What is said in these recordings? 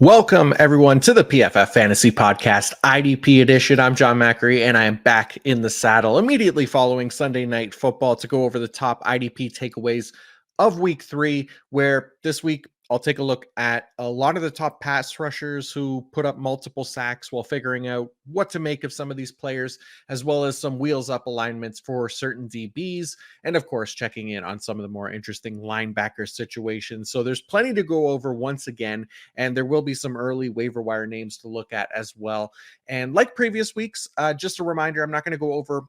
Welcome, everyone, to the PFF Fantasy Podcast, IDP edition. I'm Jon Macri, and I am back in the saddle immediately following Sunday Night Football to go over the top IDP takeaways of Week 3, where this week I'll take a look at a lot of the top pass rushers who put up multiple sacks while figuring out what to make of some of these players, as well as some wheels up alignments for certain DBs, and of course, checking in on some of the more interesting linebacker situations. So there's plenty to go over once again, and there will be some early waiver wire names to look at as well. And like previous weeks, just a reminder, I'm not going to go over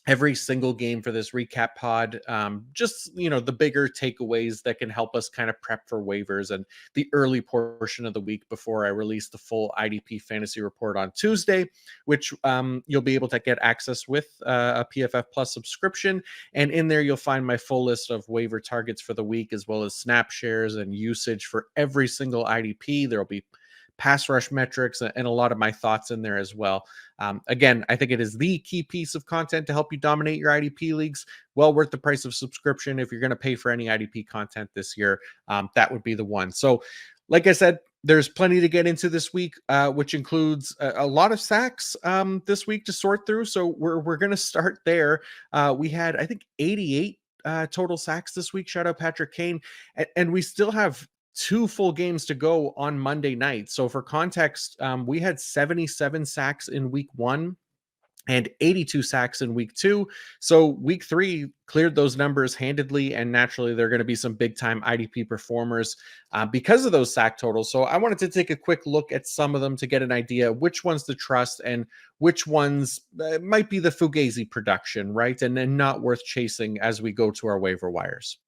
every single game for this recap pod. Just, the bigger takeaways that can help us kind of prep for waivers and the early portion of the week before I release the full IDP fantasy report on Tuesday, which you'll be able to get access with a PFF Plus subscription. And in there, you'll find my full list of waiver targets for the week, as well as snap shares and usage for every single IDP. There'll be pass rush metrics and a lot of my thoughts in there as well. Again, I think it is the key piece of content to help you dominate your IDP leagues. Well worth the price of subscription. If you're going to pay for any IDP content this year, that would be the one. So like I said, there's plenty to get into this week, which includes a lot of sacks this week to sort through. So we're going to start there. We had, I think, 88 total sacks this week. Shout out Patrick Kane. And we still have 2 full games to go on Monday night. So for context, we had 77 sacks in week 1 and 82 sacks in week 2. So week 3 cleared those numbers handedly, and naturally there are going to be some big time IDP performers because of those sack totals. So I wanted to take a quick look at some of them to get an idea of which ones to trust and which ones might be the Fugazi production, right? And then not worth chasing as we go to our waiver wires.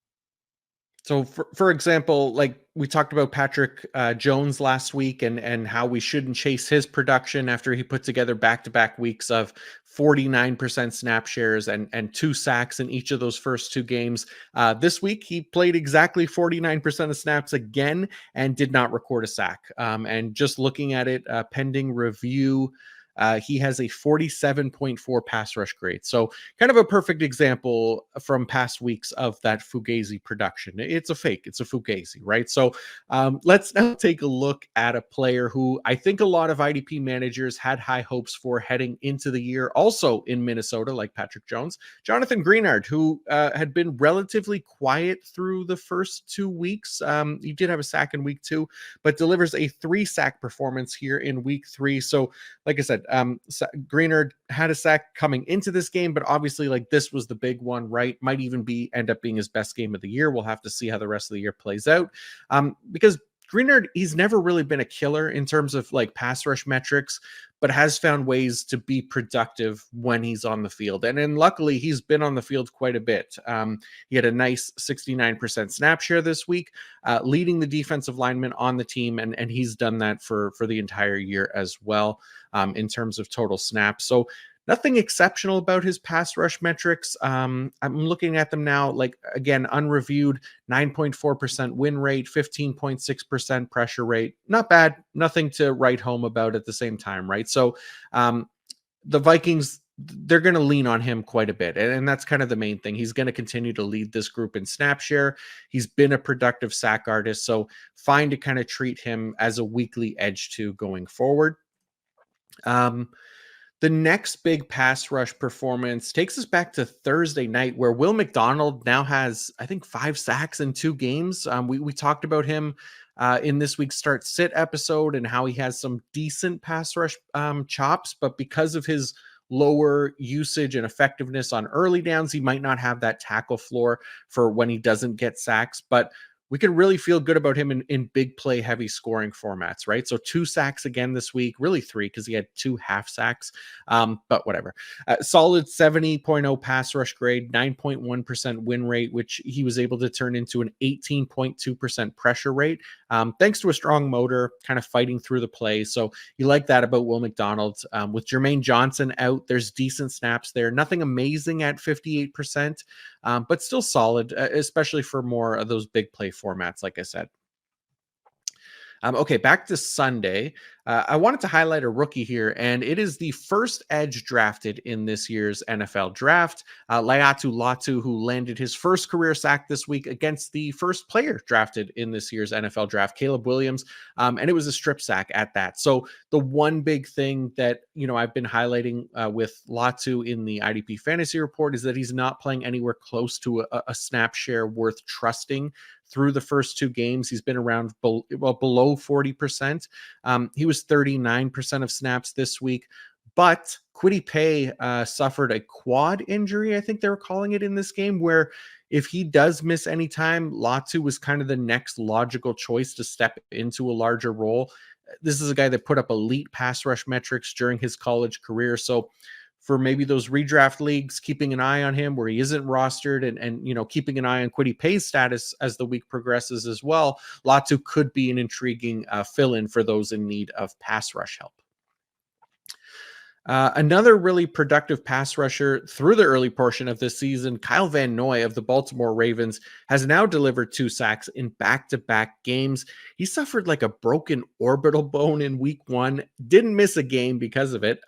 So, for example, like we talked about Patrick Jones last week and how we shouldn't chase his production after he put together back-to-back weeks of 49% snap shares and 2 sacks in each of those first 2 games. This week, he played exactly 49% of snaps again and did not record a sack. And just looking at it, pending review, he has a 47.4 pass rush grade. So kind of a perfect example from past weeks of that Fugazi production. It's a fake. It's a Fugazi, right? So let's now take a look at a player who I think a lot of IDP managers had high hopes for heading into the year. Also in Minnesota, like Patrick Jones, Jonathan Greenard, who had been relatively quiet through the first 2 weeks. He did have a sack in week 2, but delivers a 3 sack performance here in week 3. So like I said, Greenard had a sack coming into this game, but obviously like this was the big one, right? Might even end up being his best game of the year. We'll have to see how the rest of the year plays out. Because Greenard, he's never really been a killer in terms of like pass rush metrics, but has found ways to be productive when he's on the field. And then luckily he's been on the field quite a bit. He had a nice 69% snap share this week, leading the defensive lineman on the team. And he's done that for the entire year as well, in terms of total snaps. So nothing exceptional about his pass rush metrics. I'm looking at them now, like, again, unreviewed, 9.4% win rate, 15.6% pressure rate. Not bad. Nothing to write home about at the same time, right? So the Vikings, they're going to lean on him quite a bit. And that's kind of the main thing. He's going to continue to lead this group in snap share. He's been a productive sack artist. So fine to kind of treat him as a weekly edge to going forward. The next big pass rush performance takes us back to Thursday night, where Will McDonald now has, I think, 5 sacks in 2 games. We talked about him in this week's Start Sit episode and how he has some decent pass rush chops, but because of his lower usage and effectiveness on early downs, he might not have that tackle floor for when he doesn't get sacks. But we can really feel good about him in big play, heavy scoring formats, right? So 2 sacks again this week, really 3 because he had 2 half sacks, but whatever. Solid 70.0 pass rush grade, 9.1% win rate, which he was able to turn into an 18.2% pressure rate, thanks to a strong motor, kind of fighting through the play. So you like that about Will McDonald. With Jermaine Johnson out, there's decent snaps there. Nothing amazing at 58%, but still solid, especially for more of those big play formats, like I said. Okay, back to Sunday. I wanted to highlight a rookie here, and it is the first edge drafted in this year's NFL draft, Laiatu Latu, who landed his first career sack this week against the first player drafted in this year's NFL draft, Caleb Williams, and it was a strip sack at that. So the one big thing that I've been highlighting with Latu in the IDP fantasy report is that he's not playing anywhere close to a snap share worth trusting. Through the first two games, he's been around below 40%. He was 39% of snaps this week, but Kwity Paye suffered a quad injury, I think they were calling it in this game, where if he does miss any time, Latu was kind of the next logical choice to step into a larger role. This is a guy that put up elite pass rush metrics during his college career. So for maybe those redraft leagues, keeping an eye on him where he isn't rostered and keeping an eye on Kwity Paye's status as the week progresses as well, Latu could be an intriguing fill-in for those in need of pass rush help. Another really productive pass rusher through the early portion of this season, Kyle Van Noy of the Baltimore Ravens, has now delivered 2 sacks in back-to-back games. He suffered like a broken orbital bone in week 1, didn't miss a game because of it.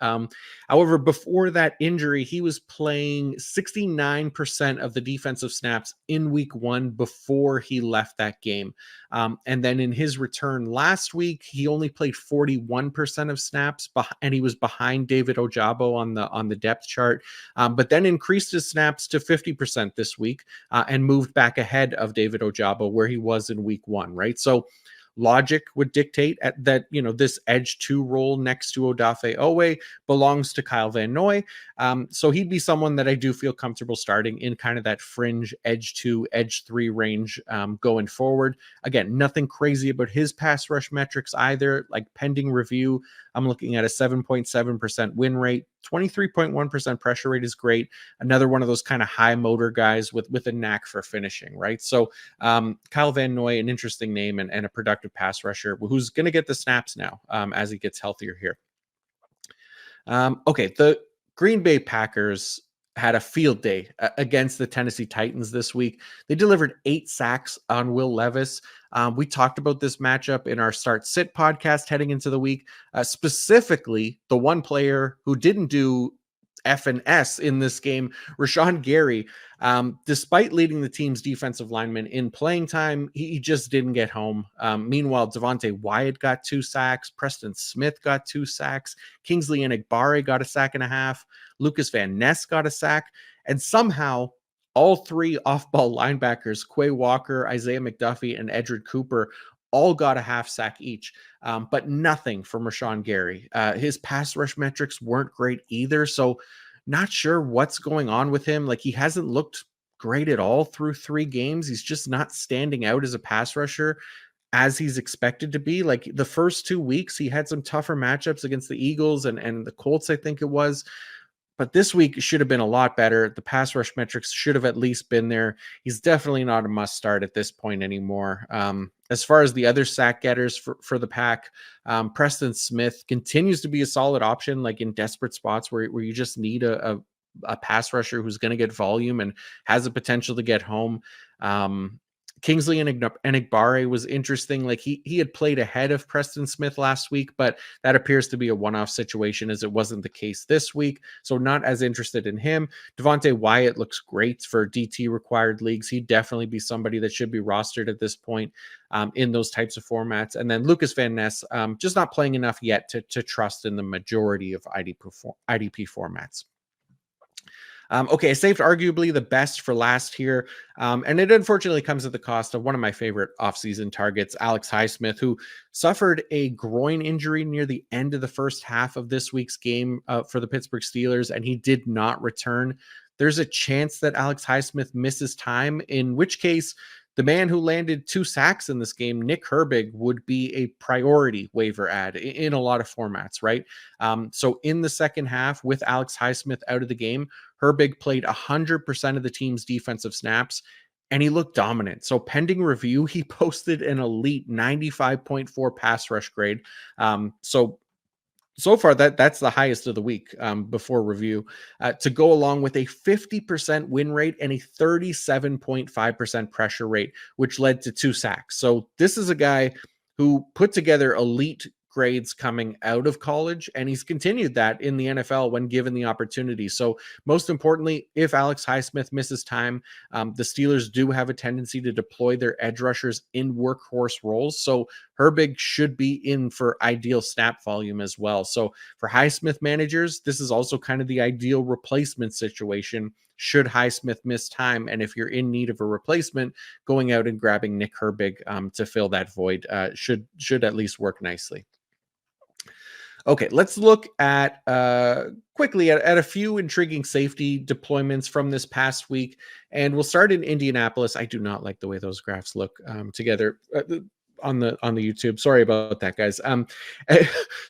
However, before that injury, he was playing 69% of the defensive snaps in week 1 before he left that game. And then in his return last week, he only played 41% of snaps, and he was behind David Ojabo on the depth chart, but then increased his snaps to 50% this week and moved back ahead of David Ojabo where he was in week 1, right? So logic would dictate that this edge 2 role next to Odafe Owe belongs to Kyle Van Noy. So he'd be someone that I do feel comfortable starting in kind of that fringe edge 2, edge 3 range going forward. Again, nothing crazy about his pass rush metrics either. Like pending review, I'm looking at a 7.7% win rate. 23.1% pressure rate is great. Another one of those kind of high motor guys with a knack for finishing, right? So Kyle Van Noy, an interesting name and a productive pass rusher who's going to get the snaps now as he gets healthier here. Okay, the Green Bay Packers had a field day against the Tennessee Titans this week. They delivered 8 sacks on Will Levis. We talked about this matchup in our Start Sit podcast heading into the week. Specifically, the one player who didn't do F and S in this game, Rashawn Gary, despite leading the team's defensive lineman in playing time, he just didn't get home. Meanwhile, Devontae Wyatt got 2 sacks. Preston Smith got 2 sacks. Kingsley Enagbare got a sack and a half. Lucas Van Ness got a sack. And somehow, all 3 off-ball linebackers, Quay Walker, Isaiah McDuffie, and Edred Cooper, all got a half sack each, but nothing from Rashawn Gary. His pass rush metrics weren't great either, so not sure what's going on with him. Like, he hasn't looked great at all through 3 games. He's just not standing out as a pass rusher as he's expected to be. Like, the first 2 weeks, he had some tougher matchups against the Eagles and the Colts, I think it was. But this week should have been a lot better. The pass rush metrics should have at least been there. He's definitely not a must start at this point anymore. As far as the other sack getters for the Pack, Preston Smith continues to be a solid option, like in desperate spots where you just need a pass rusher who's going to get volume and has the potential to get home. Kingsley Enagbare was interesting. Like he had played ahead of Preston Smith last week, but that appears to be a one-off situation as it wasn't the case this week. So not as interested in him. Devontae Wyatt looks great for DT required leagues. He'd definitely be somebody that should be rostered at this point in those types of formats. And then Lucas Van Ness, just not playing enough yet to trust in the majority of IDP formats. Okay, I saved arguably the best for last here, and it unfortunately comes at the cost of one of my favorite offseason targets, Alex Highsmith, who suffered a groin injury near the end of the first half of this week's game for the Pittsburgh Steelers, and he did not return. There's a chance that Alex Highsmith misses time, in which case the man who landed 2 sacks in this game, Nick Herbig, would be a priority waiver ad in a lot of formats, right? So in the second half, with Alex Highsmith out of the game, Herbig played 100% of the team's defensive snaps, and he looked dominant. So pending review, he posted an elite 95.4 pass rush grade. So far, that's the highest of the week before review, to go along with a 50% win rate and a 37.5% pressure rate, which led to 2 sacks. So this is a guy who put together elite grades coming out of college, and he's continued that in the NFL when given the opportunity. So most importantly, if Alex Highsmith misses time, the Steelers do have a tendency to deploy their edge rushers in workhorse roles. So Herbig should be in for ideal snap volume as well. So for Highsmith managers, this is also kind of the ideal replacement situation should Highsmith miss time. And if you're in need of a replacement, going out and grabbing Nick Herbig to fill that void should at least work nicely. Okay, let's look at quickly at a few intriguing safety deployments from this past week, and we'll start in Indianapolis. I do not like the way those graphs look together on the YouTube. Sorry about that, guys.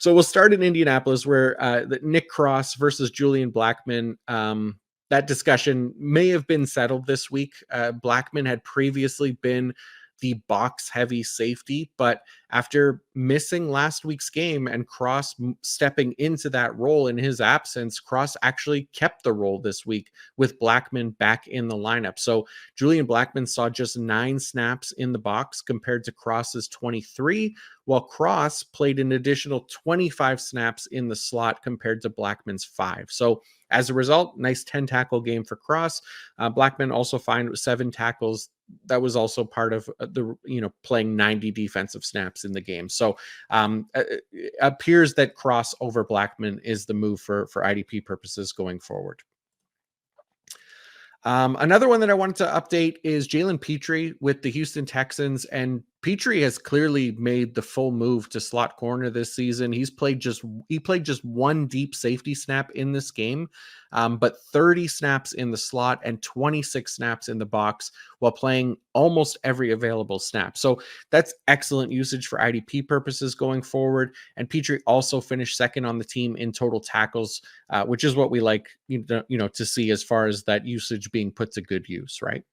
So we'll start in Indianapolis, where the Nick Cross versus Julian Blackman. That discussion may have been settled this week. Blackman had previously been the box heavy safety, but after missing last week's game and Cross stepping into that role in his absence, Cross actually kept the role this week with Blackman back in the lineup. So Julian Blackman saw just 9 snaps in the box compared to Cross's 23, while Cross played an additional 25 snaps in the slot compared to Blackman's 5. So as a result, nice 10 tackle game for Cross. Blackman also fined 7 tackles. That was also part of the, playing 90 defensive snaps in the game. So it appears that Cross over Blackman is the move for IDP purposes going forward. Another one that I wanted to update is Jaylen Petri with the Houston Texans, and Petri has clearly made the full move to slot corner this season. He played just 1 deep safety snap in this game, but 30 snaps in the slot and 26 snaps in the box while playing almost every available snap. So that's excellent usage for IDP purposes going forward. And Petri also finished second on the team in total tackles, which is what we like, to see as far as that usage being put to good use, right?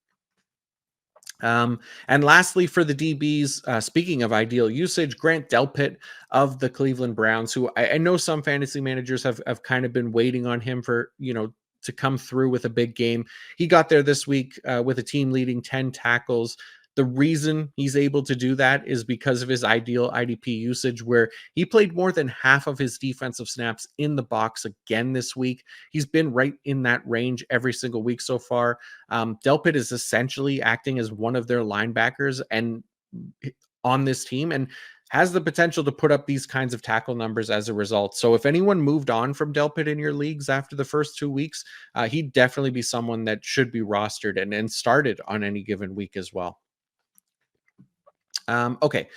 And lastly, for the DBs, speaking of ideal usage, Grant Delpit of the Cleveland Browns, who I know some fantasy managers have kind of been waiting on him for, to come through with a big game. He got there this week with a team leading 10 tackles. The reason he's able to do that is because of his ideal IDP usage, where he played more than half of his defensive snaps in the box again this week. He's been right in that range every single week so far. Delpit is essentially acting as one of their linebackers and on this team, and has the potential to put up these kinds of tackle numbers as a result. So if anyone moved on from Delpit in your leagues after the first 2 weeks, he'd definitely be someone that should be rostered and started on any given week as well. Okay.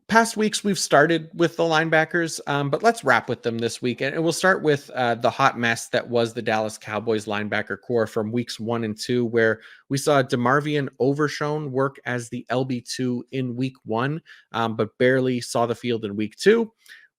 Past weeks, we've started with the linebackers, but let's wrap with them this week. And we'll start with the hot mess that was the Dallas Cowboys linebacker core from weeks 1 and 2, where we saw Demario Overshown work as the LB2 in week 1, but barely saw the field in week 2.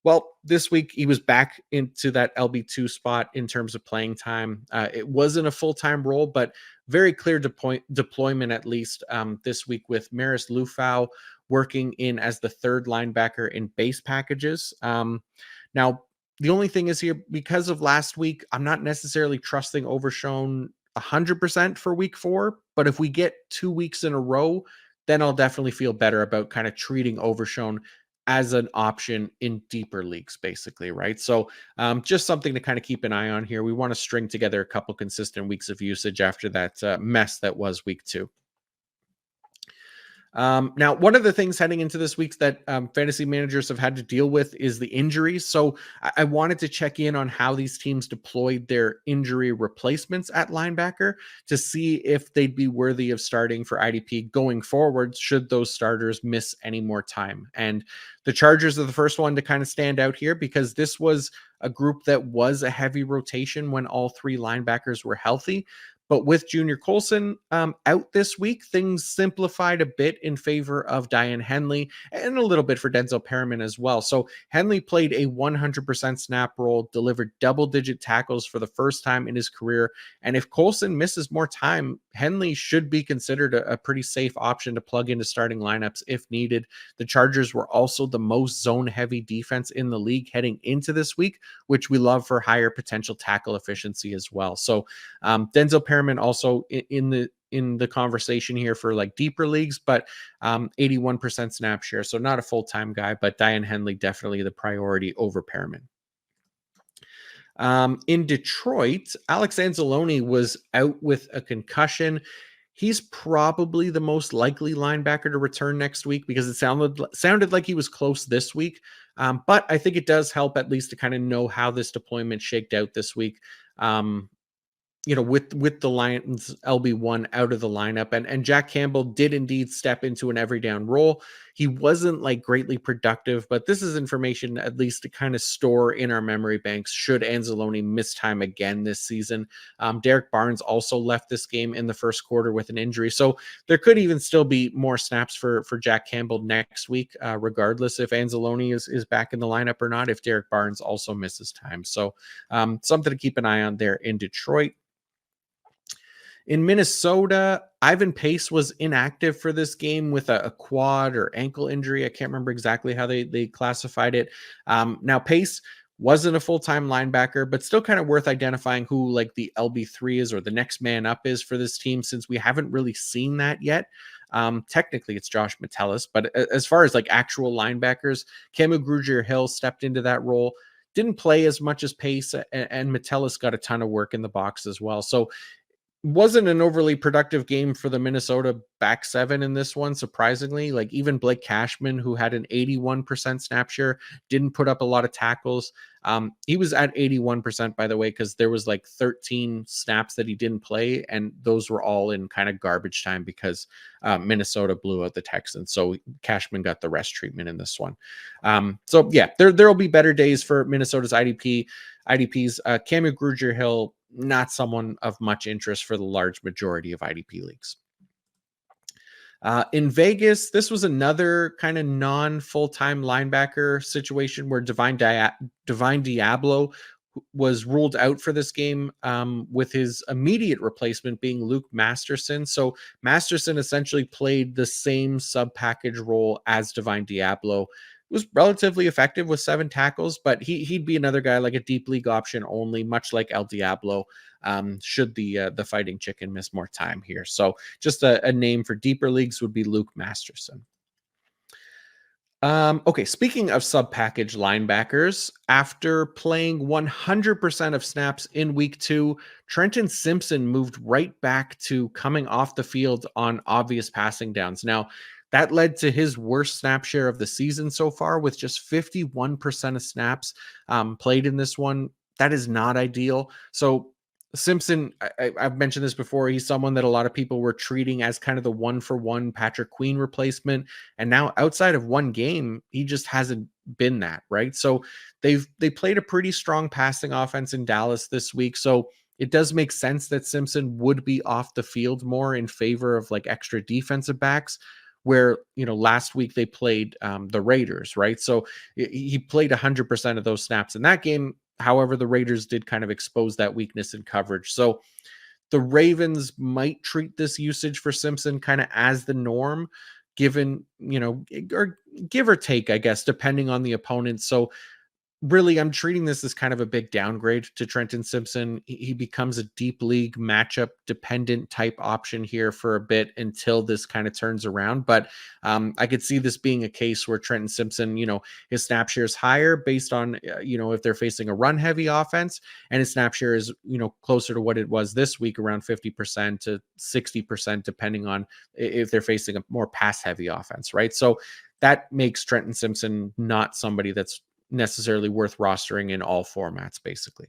Well, this week he was back into that LB2 spot in terms of playing time. It wasn't a full-time role, but very clear deployment at least this week, with Maris Lufau working in as the 3rd linebacker in base packages. Now, the only thing is here, because of last week, I'm not necessarily trusting Overshown 100% for week 4, but if we get 2 weeks in a row, then I'll definitely feel better about kind of treating Overshown as an option in deeper leagues, basically, right? So just something to kind of keep an eye on here. We want to string together a couple consistent weeks of usage after that mess that was week 2. Now, one of the things heading into this week that fantasy managers have had to deal with is the injuries. So I wanted to check in on how these teams deployed their injury replacements at linebacker to see if they'd be worthy of starting for IDP going forward should those starters miss any more time. And the Chargers are the first one to kind of stand out here, because this was a group that was a heavy rotation when all 3 linebackers were healthy. But with Junior Colson out this week, things simplified a bit in favor of Diane Henley and a little bit for Denzel Perriman as well. So Henley played a 100% snap role, delivered double-digit tackles for the first time in his career. And if Colson misses more time, Henley should be considered a pretty safe option to plug into starting lineups if needed. The Chargers were also the most zone-heavy defense in the league heading into this week, which we love for higher potential tackle efficiency as well. So Denzel Perriman also in the in the conversation here for like deeper leagues, but 81% snap share. So not a full-time guy, but Diane Henley definitely the priority over Perriman. In Detroit, Alex Anzalone was out with a concussion. He's probably the most likely linebacker to return next week because it sounded like he was close this week. But I think it does help at least to kind of know how this deployment shaked out this week. With the Lions LB1 out of the lineup, and Jack Campbell did indeed step into an every down role. He wasn't like greatly productive, but this is information at least to kind of store in our memory banks should Anzalone miss time again this season. Derek Barnes also left this game in the first quarter with an injury, so there could even still be more snaps for Jack Campbell next week, regardless if Anzalone is back in the lineup or not, if Derek Barnes also misses time. So something to keep an eye on there in Detroit. In Minnesota, Ivan Pace was inactive for this game with a quad or ankle injury. I can't remember exactly how they classified it. Now, Pace wasn't a full-time linebacker, but still kind of worth identifying who like the LB3 is or the next man up is for this team, since we haven't really seen that yet. Technically, it's Josh Metellus, but as far as like actual linebackers, Camu Grugier-Hill stepped into that role. Didn't play as much as Pace, and Metellus got a ton of work in the box as well. So wasn't an overly productive game for the Minnesota back seven in this one, surprisingly. Like even Blake Cashman, who had an 81% snap share, didn't put up a lot of tackles. He was at 81%, by the way, because there was like 13 snaps that he didn't play, and those were all in kind of garbage time because Minnesota blew out the Texans. So Cashman got the rest treatment in this one. So yeah, there'll be better days for Minnesota's IDPs. Camu Grugier-Hill, not someone of much interest for the large majority of IDP leagues. In Vegas, this was another kind of non-full-time linebacker situation where Divine Diablo was ruled out for this game, with his immediate replacement being Luke Masterson. So Masterson essentially played the same sub-package role as Divine Diablo. Was relatively effective with 7 tackles, but he'd be another guy like a deep league option only, much like El Diablo, should the fighting chicken miss more time here. So just a name for deeper leagues would be Luke Masterson. Okay, speaking of sub-package linebackers, after playing 100% of snaps in week 2, Trenton Simpson moved right back to coming off the field on obvious passing downs. Now, that led to his worst snap share of the season so far, with just 51% of snaps played in this one. That is not ideal. So Simpson, I've mentioned this before, he's someone that a lot of people were treating as kind of the one-for-one Patrick Queen replacement. And now outside of one game, he just hasn't been that, right? So they played a pretty strong passing offense in Dallas this week. So it does make sense that Simpson would be off the field more in favor of like extra defensive backs, where, last week they played the Raiders, right? So he played 100% of those snaps in that game. However, the Raiders did kind of expose that weakness in coverage. So the Ravens might treat this usage for Simpson kind of as the norm, given, or give or take, I guess, depending on the opponent. So really, I'm treating this as kind of a big downgrade to Trenton Simpson. He becomes a deep league matchup dependent type option here for a bit until this kind of turns around. But I could see this being a case where Trenton Simpson, his snap share is higher based on, if they're facing a run heavy offense, and his snap share is, closer to what it was this week, around 50% to 60%, depending on if they're facing a more pass heavy offense, right? So that makes Trenton Simpson not somebody that's necessarily worth rostering in all formats, basically.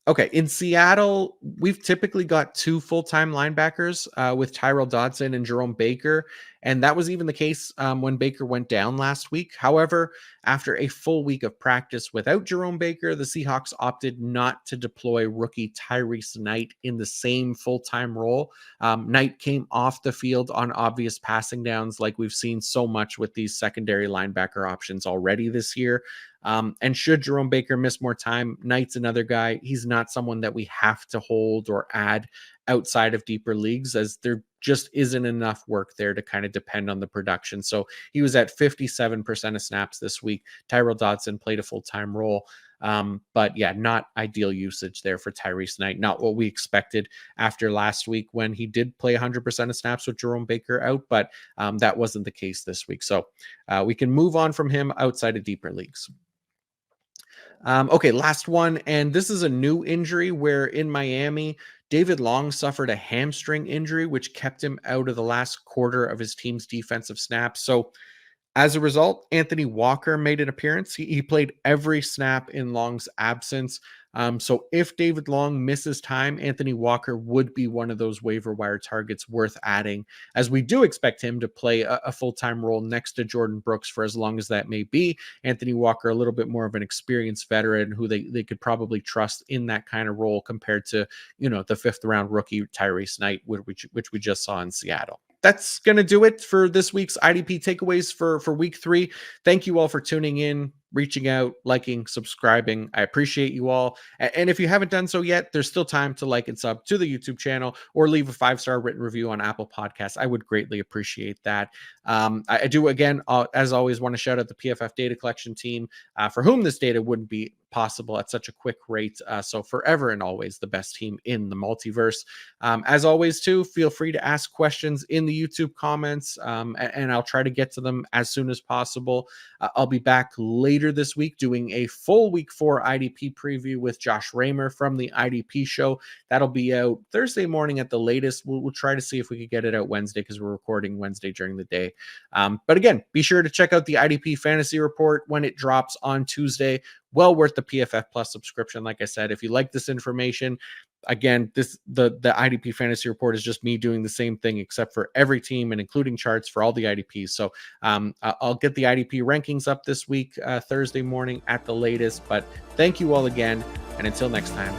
Okay, in Seattle, we've typically got 2 full-time linebackers with Tyrell Dodson and Jerome Baker, and that was even the case when Baker went down last week. However, after a full week of practice without Jerome Baker, the Seahawks opted not to deploy rookie Tyrese Knight in the same full-time role. Knight came off the field on obvious passing downs, like we've seen so much with these secondary linebacker options already this year. And should Jerome Baker miss more time, Knight's another guy. He's not someone that we have to hold or add outside of deeper leagues, as there just isn't enough work there to kind of depend on the production. So he was at 57% of snaps this week. Tyrell Dodson played a full-time role. But yeah, not ideal usage there for Tyrese Knight. Not what we expected after last week when he did play 100% of snaps with Jerome Baker out, but that wasn't the case this week. So we can move on from him outside of deeper leagues. Okay, last one. And this is a new injury where in Miami, David Long suffered a hamstring injury, which kept him out of the last quarter of his team's defensive snaps. So as a result, Anthony Walker made an appearance. He played every snap in Long's absence. So if David Long misses time, Anthony Walker would be one of those waiver wire targets worth adding, as we do expect him to play a full-time role next to Jordan Brooks for as long as that may be. Anthony Walker, a little bit more of an experienced veteran who they could probably trust in that kind of role compared to, the 5th-round rookie Tyrese Knight, which we just saw in Seattle. That's going to do it for this week's IDP takeaways for week 3. Thank you all for tuning in, reaching out, liking, subscribing. I appreciate you all. And if you haven't done so yet, there's still time to like and sub to the YouTube channel or leave a 5-star written review on Apple Podcasts. I would greatly appreciate that. I do, again, as always, want to shout out the PFF data collection team for whom this data wouldn't be possible at such a quick rate. So forever and always the best team in the multiverse. As always, too, feel free to ask questions in the YouTube comments, and I'll try to get to them as soon as possible. I'll be back later this week doing a full week 4 IDP preview with Josh Raymer from the IDP show. That'll be out Thursday morning at the latest. We'll try to see if we could get it out Wednesday because we're recording Wednesday during the day. But again, be sure to check out the IDP fantasy report when it drops on Tuesday. Well worth the PFF Plus subscription. Like I said, if you like this information, again, the IDP fantasy report is just me doing the same thing, except for every team and including charts for all the IDPs. So I'll get the IDP rankings up this week, Thursday morning at the latest. But thank you all again. And until next time,